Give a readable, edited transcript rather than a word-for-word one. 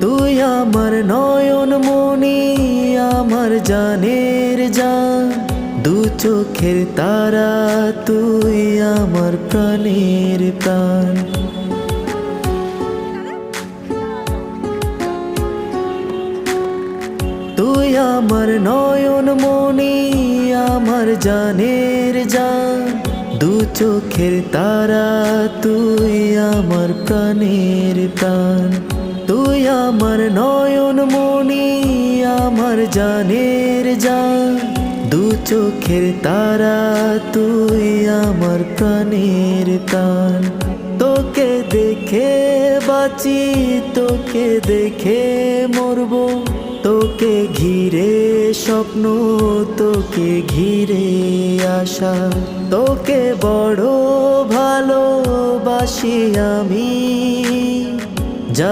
তুই আমার নয়ন মনি, আমার জানের জান, দু চোখের তারা, তুই আমার প্রাণের প্রাণ। তুই আমার নয়ন মনি, আমার জানের জান, দু চোখের তারা, তুই আমার প্রাণের প্রাণ। তুই আমার নয়ন মনি, আমার জানের জান, দু চোখের তারা, তুই আমার প্রাণের প্রাণ। তোকে দেখে বাঁচি, তোকে দেখে মরবো, তোকে ঘিরে স্বপ্ন, তোকে ঘিরে আশা। তোকে বড় ভালোবাসি আমি,